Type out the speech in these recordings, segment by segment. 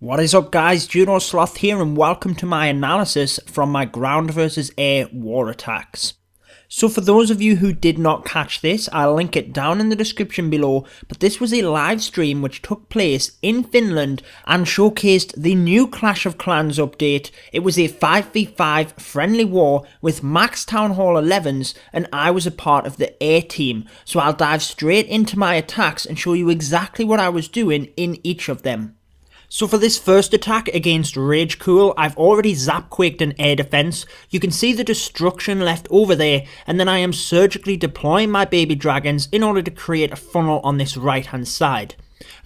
What is up guys, Juno Sloth here and welcome to my analysis from my ground versus air war attacks. So for those of you who did not catch this, I'll link it down in the description below, but this was a live stream which took place in Finland and showcased the new Clash of Clans update. It was a 5v5 friendly war with max Town Hall 11s and I was a part of the air team. So I'll dive straight into my attacks and show you exactly what I was doing in each of them. So for this first attack against Rage Cool, I've already zap-quaked an air defense. You can see the destruction left over there, and then I am surgically deploying my baby dragons in order to create a funnel on this right hand side.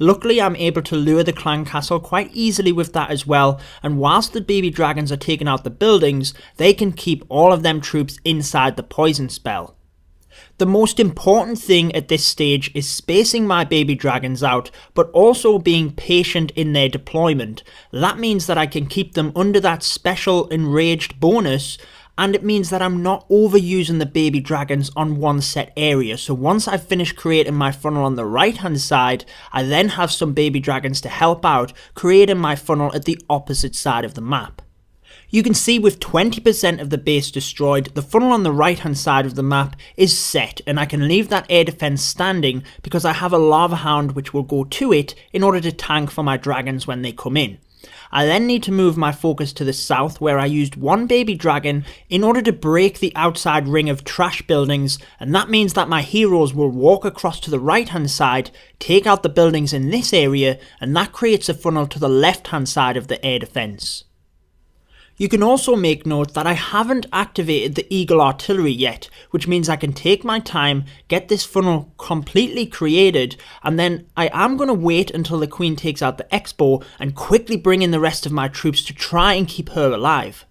Luckily I'm able to lure the clan castle quite easily with that as well, and whilst the baby dragons are taking out the buildings, they can keep all of them troops inside the poison spell. The most important thing at this stage is spacing my baby dragons out, but also being patient in their deployment. That means that I can keep them under that special enraged bonus, and it means that I'm not overusing the baby dragons on one set area. So once I've finished creating my funnel on the right hand side, I then have some baby dragons to help out, creating my funnel at the opposite side of the map. You can see with 20% of the base destroyed, the funnel on the right hand side of the map is set, and I can leave that air defense standing because I have a lava hound which will go to it in order to tank for my dragons when they come in. I then need to move my focus to the south, where I used one baby dragon in order to break the outside ring of trash buildings, and that means that my heroes will walk across to the right hand side, take out the buildings in this area, and that creates a funnel to the left hand side of the air defense. You can also make note that I haven't activated the Eagle Artillery yet, which means I can take my time, get this funnel completely created, and then I am going to wait until the Queen takes out the Expo and quickly bring in the rest of my troops to try and keep her alive.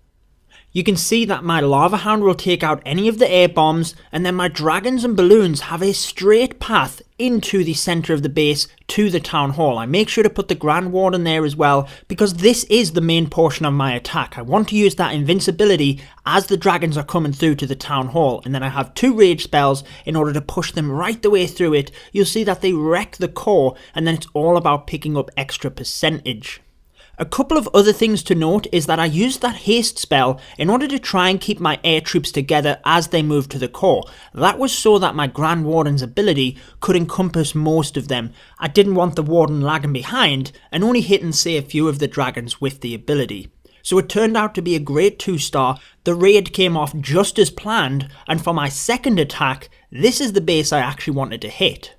You can see that my Lava Hound will take out any of the air bombs, and then my dragons and balloons have a straight path into the centre of the base to the Town Hall. I make sure to put the Grand Warden there as well, because this is the main portion of my attack. I want to use that invincibility as the dragons are coming through to the Town Hall, and then I have 2 rage spells in order to push them right the way through it. You'll see that they wreck the core, and then it's all about picking up extra percentage. A couple of other things to note is that I used that haste spell in order to try and keep my air troops together as they move to the core. That was so that my Grand Warden's ability could encompass most of them. I didn't want the Warden lagging behind and only hitting say a few of the dragons with the ability. So it turned out to be a great 2-star, the raid came off just as planned, and for my second attack, this is the base I actually wanted to hit.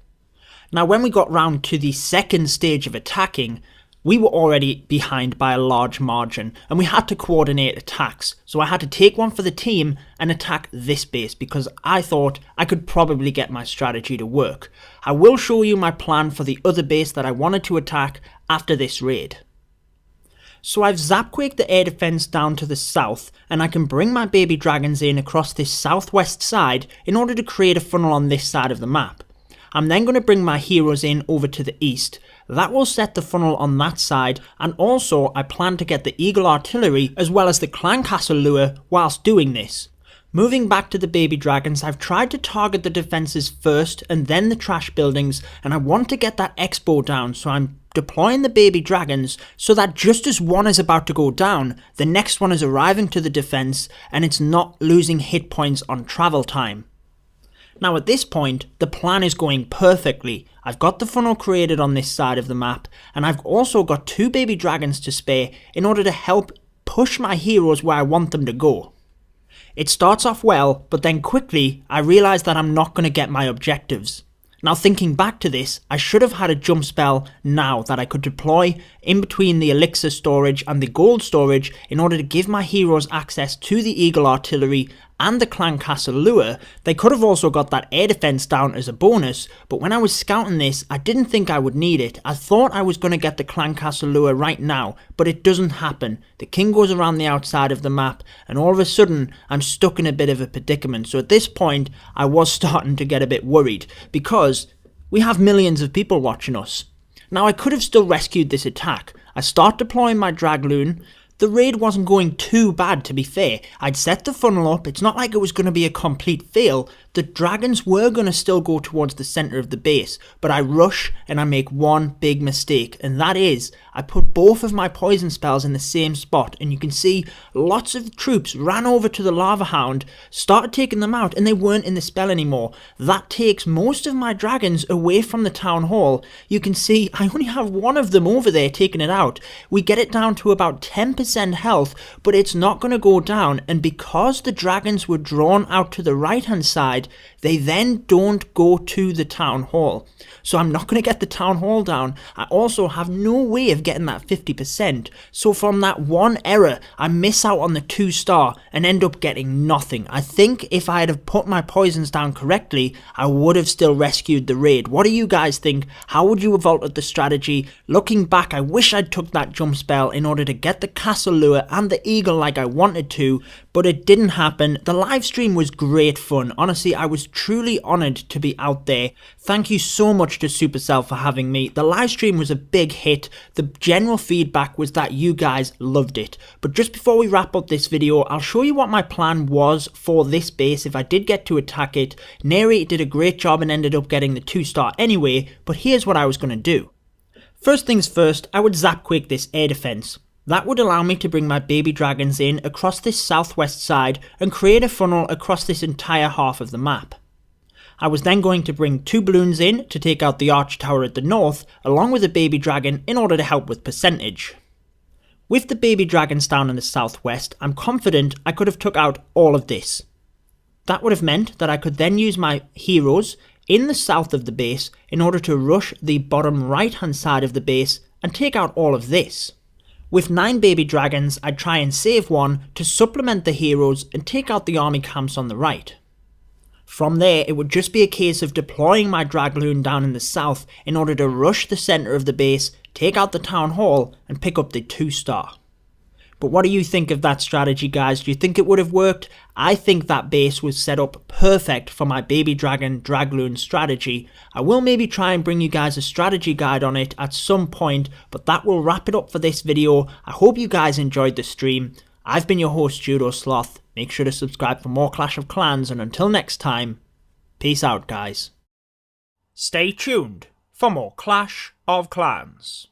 Now when we got round to the second stage of attacking, we were already behind by a large margin and we had to coordinate attacks, so I had to take one for the team and attack this base because I thought I could probably get my strategy to work. I will show you my plan for the other base that I wanted to attack after this raid. So I've zap-quaked the air defense down to the south, and I can bring my baby dragons in across this southwest side in order to create a funnel on this side of the map. I'm then going to bring my heroes in over to the east. That will set the funnel on that side, and also I plan to get the Eagle Artillery as well as the Clan Castle lure whilst doing this. Moving back to the baby dragons, I've tried to target the defences first and then the trash buildings, and I want to get that Expo down, so I'm deploying the baby dragons so that just as one is about to go down, the next one is arriving to the defence and it's not losing hit points on travel time. Now at this point, the plan is going perfectly. I've got the funnel created on this side of the map, and I've also got 2 baby dragons to spare in order to help push my heroes where I want them to go. It starts off well, but then quickly I realise that I'm not going to get my objectives. Now thinking back to this, I should have had a jump spell now that I could deploy in between the elixir storage and the gold storage in order to give my heroes access to the Eagle Artillery and the Clan Castle lure. They could have also got that air defense down as a bonus, but when I was scouting this, I didn't think I would need it. I thought I was going to get the Clan Castle lure right now, but it doesn't happen. The king goes around the outside of the map, and all of a sudden, I'm stuck in a bit of a predicament. So at this point, I was starting to get a bit worried, because we have millions of people watching us. Now I could have still rescued this attack. I start deploying my DragLoon. The raid wasn't going too bad, to be fair. I'd set the funnel up, it's not like it was going to be a complete fail. the dragons were going to still go towards the centre of the base, but I rush and I make one big mistake, and that is I put both of my poison spells in the same spot, and you can see lots of troops ran over to the lava hound, started taking them out, and they weren't in the spell anymore. That takes most of my dragons away from the town hall. You can see I only have one of them over there taking it out. We get it down to about 10% health, but it's not going to go down, and because the dragons were drawn out to the right hand side, they then don't go to the town hall. So I'm not going to get the town hall down. I also have no way of getting that 50%. So from that one error, I miss out on the 2-star and end up getting nothing. I think if I had have put my poisons down correctly, I would have still rescued the raid. What do you guys think? How would you have altered the strategy? Looking back, I wish I'd took that jump spell in order to get the castle lure and the eagle like I wanted to, but it didn't happen. The live stream was great fun. Honestly, I was truly honoured to be out there. Thank you so much to supr.cl for having me. The live stream was a big hit. The general feedback was that you guys loved it. But just before we wrap up this video, I'll show you what my plan was for this base if I did get to attack it. Neri did a great job and ended up getting the 2-star anyway, but here's what I was going to do. First things first, I would zapquake this air defense. That would allow me to bring my baby dragons in across this southwest side and create a funnel across this entire half of the map. I was then going to bring 2 balloons in to take out the arch tower at the north, along with a baby dragon in order to help with percentage. With the baby dragons down in the southwest, I'm confident I could have took out all of this. That would have meant that I could then use my heroes in the south of the base in order to rush the bottom right hand side of the base and take out all of this. With 9 baby dragons, I'd try and save one to supplement the heroes and take out the army camps on the right. From there, it would just be a case of deploying my DragLoon down in the south in order to rush the centre of the base, take out the town hall, and pick up the 2-star. But what do you think of that strategy, guys? Do you think it would have worked? I think that base was set up perfect for my baby dragon DragLoon strategy. I will maybe try and bring you guys a strategy guide on it at some point, but that will wrap it up for this video. I hope you guys enjoyed the stream. I've been your host, JudoSloth. Make sure to subscribe for more Clash of Clans, and until next time, peace out, guys. Stay tuned for more Clash of Clans.